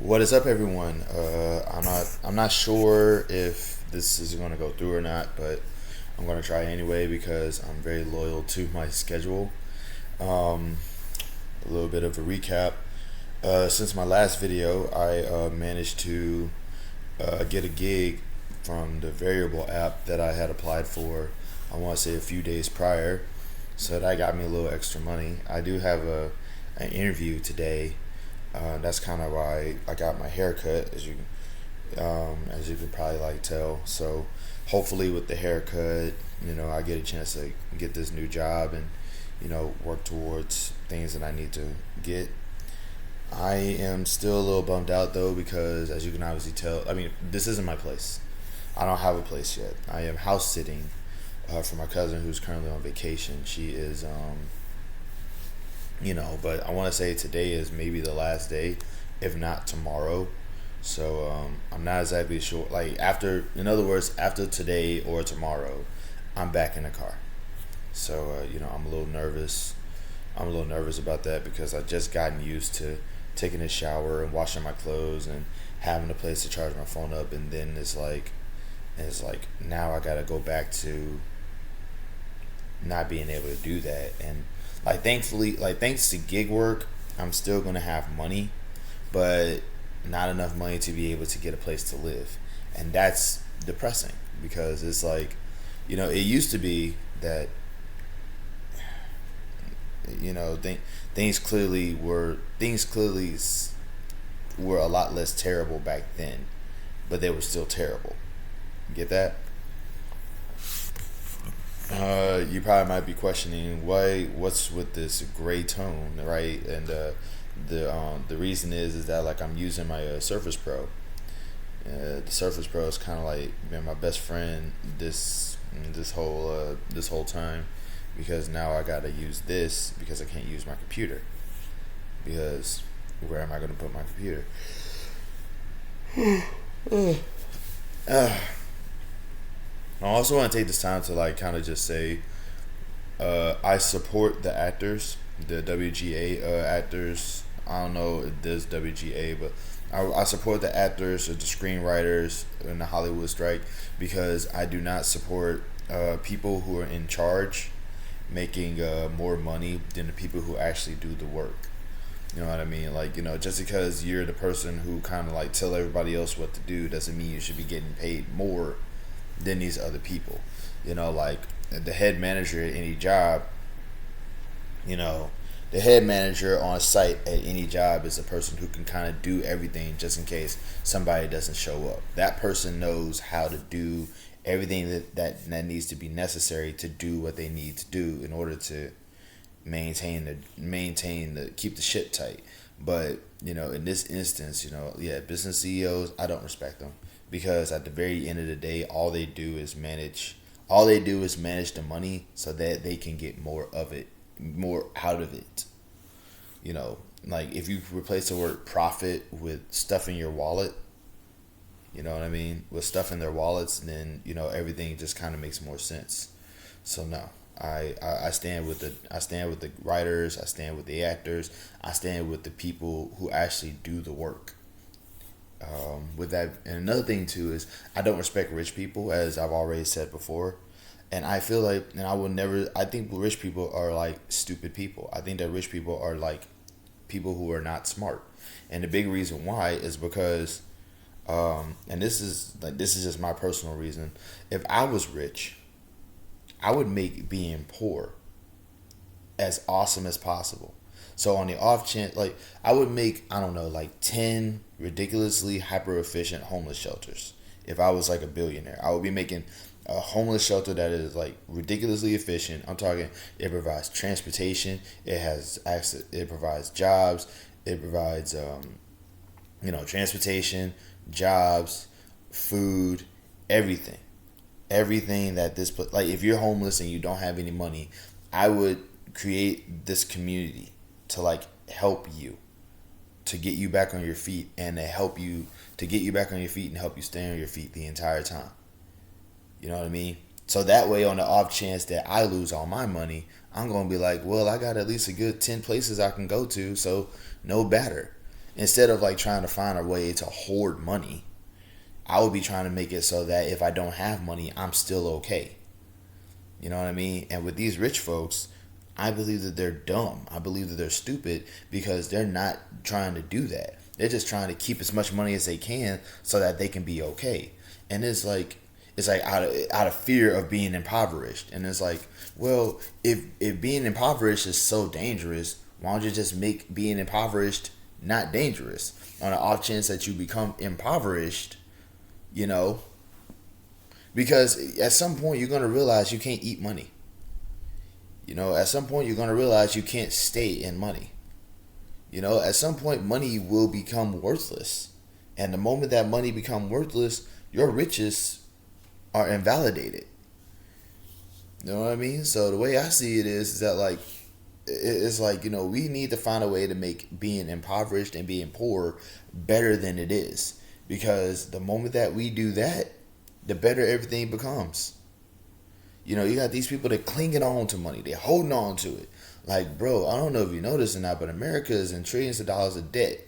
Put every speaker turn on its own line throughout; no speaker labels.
What is up, everyone? I'm not sure if this is going to go through or not, but I'm going to try anyway because I'm very loyal to my schedule. Um, a little bit of a recap. Since my last video, I managed to get a gig from the Variable app that I had applied for. I want to say a few days prior, so that got me a little extra money. I do have an interview today. That's kind of why I got my haircut, as you can probably like tell. So hopefully with the haircut, I get a chance to get this new job and work towards things that I need to get. I am still a little bummed out though because, as you can obviously tell, I mean, this isn't my place. I don't have a place yet. I am house sitting for my cousin who's currently on vacation. She is, but I want to say today is maybe the last day, if not tomorrow. So I'm not exactly sure. Like after, in other words, after today or tomorrow, I'm back in the car. So I'm a little nervous. I'm a little nervous about that because I just gotten used to taking a shower and washing my clothes and having a place to charge my phone up, and then it's like now I gotta go back to not being able to do that. And like thankfully, like thanks to gig work, I'm still gonna have money, but not enough money to be able to get a place to live, and that's depressing because it's like, it used to be that things clearly were a lot less terrible back then, but they were still terrible. Get that? You probably might be questioning what's with this gray tone, right? And the reason is that like I'm using my Surface Pro. The Surface Pro is kind of like been my best friend this whole time, because now I gotta use this because I can't use my computer, because where am I gonna put my computer? uh, I also want to take this time to like kind of just say I support the actors, the WGA actors. I don't know if there's WGA, but I support the actors or the screenwriters in the Hollywood strike, because I do not support people who are in charge making more money than the people who actually do the work. You know what I mean? Like, just because you're the person who kind of like tell everybody else what to do doesn't mean you should be getting paid more than these other people. Like the head manager at any job, you know, the head manager on site at any job is a person who can kind of do everything just in case somebody doesn't show up. That person knows how to do everything that needs to be necessary to do what they need to do in order to maintain the keep the ship tight. But in this instance, yeah, business CEOs, I don't respect them, because at the very end of the day, all they do is manage the money so that they can get more of it, more out of it. you know like if you replace the word profit with stuff in your wallet, you know what I mean, with stuff in their wallets, then everything just kind of makes more sense. So no, I stand with the writers, I stand with the actors, I stand with the people who actually do the work. With that, and another thing too is I don't respect rich people, as I've already said before, and I feel like, and I will never. I think rich people are like stupid people. I think that rich people are like people who are not smart, and the big reason why is because, and this is just my personal reason. If I was rich, I would make being poor as awesome as possible. So on the off chance, like I would make, I don't know, like 10 ridiculously hyper efficient homeless shelters. If I was like a billionaire, I would be making a homeless shelter that is like ridiculously efficient. I'm talking, it provides transportation, it has access, it provides jobs, it provides transportation, jobs, food, everything. Everything that like if you're homeless and you don't have any money, I would create this community to like help you, to get you back on your feet, and to get you back on your feet and help you stay on your feet the entire time. You know what I mean? So that way, on the off chance that I lose all my money, I'm gonna be like, well, I got at least a good 10 places I can go to, so no better. Instead of like trying to find a way to hoard money, I would be trying to make it so that if I don't have money, I'm still okay. You know what I mean? And with these rich folks, I believe that they're dumb. I believe that they're stupid because they're not trying to do that. They're just trying to keep as much money as they can so that they can be okay. And it's like out of fear of being impoverished. And it's like, well, if being impoverished is so dangerous, why don't you just make being impoverished not dangerous? On the off chance that you become impoverished, you know, because at some point you're gonna realize you can't eat money. You know, at some point you're gonna realize you can't stay in money. You know, at some point money will become worthless. And the moment that money become worthless, your riches are invalidated. You know what I mean? So the way I see it is that like it's like, you know, we need to find a way to make being impoverished and being poor better than it is. Because the moment that we do that, the better everything becomes. You know, you got these people that clinging on to money. They're holding on to it. Like, bro, I don't know if you know this or not, but America is in trillions of dollars of debt.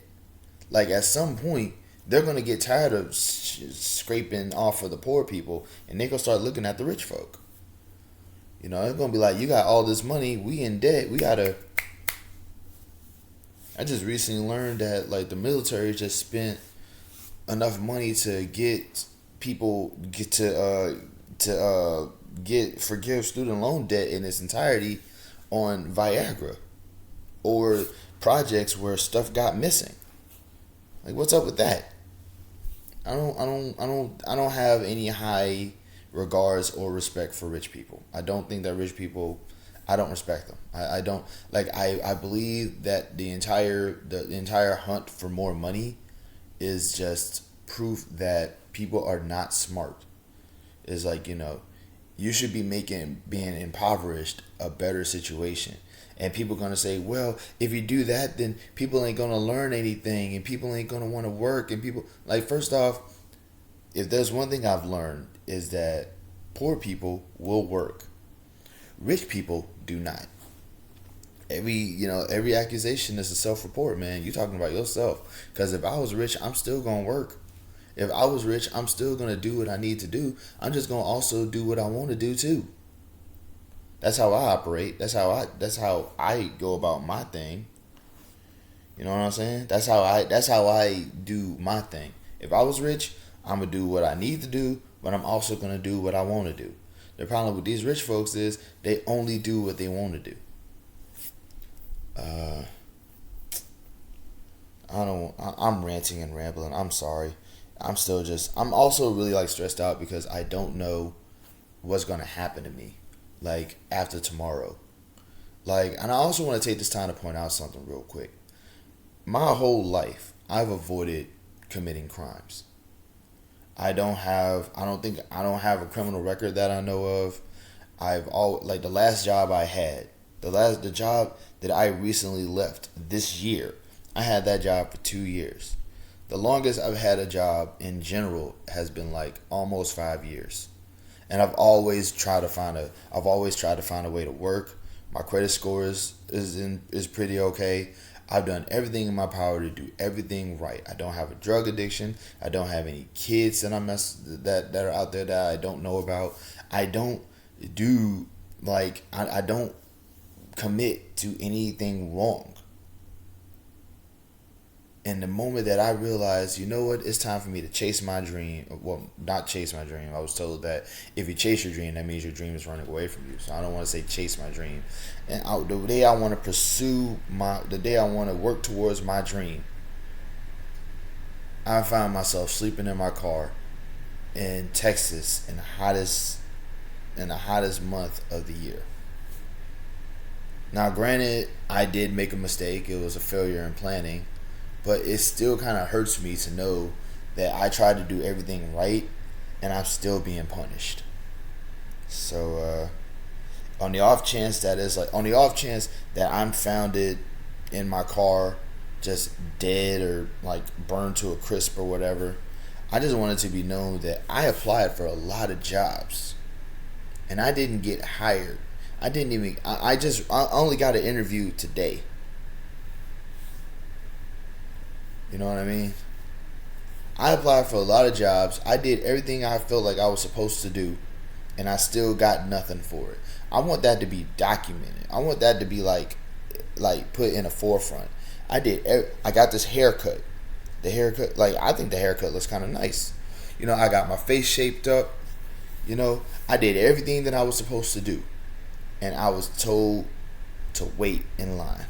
Like, at some point, they're going to get tired of scraping off of the poor people, and they're going to start looking at the rich folk. You know, it's going to be like, you got all this money, we in debt, we got to... I just recently learned that, like, the military just spent enough money to get people get forgive student loan debt in its entirety on Viagra or projects where stuff got missing. Like, what's up with that? I don't have any high regards or respect for rich people. I don't think that rich people, I don't respect them. I don't like I believe that the entire hunt for more money is just proof that people are not smart. Is like, you know, you should be making being impoverished a better situation. And people gonna say, well, if you do that, then people ain't gonna learn anything, and people ain't gonna want to work, and people like, first off, if there's one thing I've learned is that poor people will work, rich people do not. Every accusation is a self-report, man. You talking about yourself? Because if I was rich, I'm still gonna work. If I was rich, I'm still gonna do what I need to do. I'm just gonna also do what I want to do too. That's how I operate. That's how I go about my thing. You know what I'm saying? That's how I do my thing. If I was rich, I'm gonna do what I need to do, but I'm also gonna do what I want to do. The problem with these rich folks is they only do what they want to do. I'm ranting and rambling. I'm sorry. I'm also really like stressed out because I don't know what's gonna happen to me, like after tomorrow. Like, and I also want to take this time to point out something real quick. My whole life, I've avoided committing crimes. I don't have a criminal record that I know of. Like the last job I had, the job that I recently left this year, I had that job for 2 years. The longest I've had a job in general has been like almost 5 years. And I've always tried to find a way to work. My credit score is pretty okay. I've done everything in my power to do everything right. I don't have a drug addiction. I don't have any kids that are out there that I don't know about. I don't do I don't commit to anything wrong. And the moment that I realized, you know what, it's time for me to chase my dream. Well, not chase my dream. I was told that if you chase your dream, that means your dream is running away from you. So I don't want to say chase my dream. And the day I want to the day I want to work towards my dream, I found myself sleeping in my car in Texas in the hottest month of the year. Now, granted, I did make a mistake. It was a failure in planning. But it still kind of hurts me to know that I tried to do everything right and I'm still being punished. So, on the off chance that I'm founded in my car, just dead or like burned to a crisp or whatever, I just wanted to be known that I applied for a lot of jobs and I didn't get hired. I only got an interview today. You know what I mean? I applied for a lot of jobs. I did everything I felt like I was supposed to do, and I still got nothing for it. I want that to be documented. I want that to be like put in a forefront. I got this haircut. The haircut, like, I think the haircut looks kind of nice. You know, I got my face shaped up. You know, I did everything that I was supposed to do, and I was told to wait in line.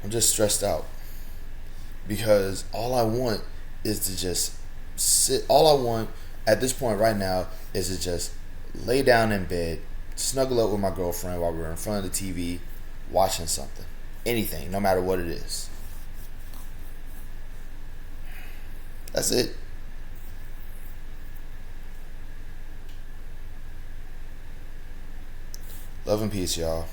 I'm just stressed out because all I want is to just sit. All I want at this point right now is to just lay down in bed, snuggle up with my girlfriend while we're in front of the TV watching something. Anything, no matter what it is. That's it. Love and peace, y'all.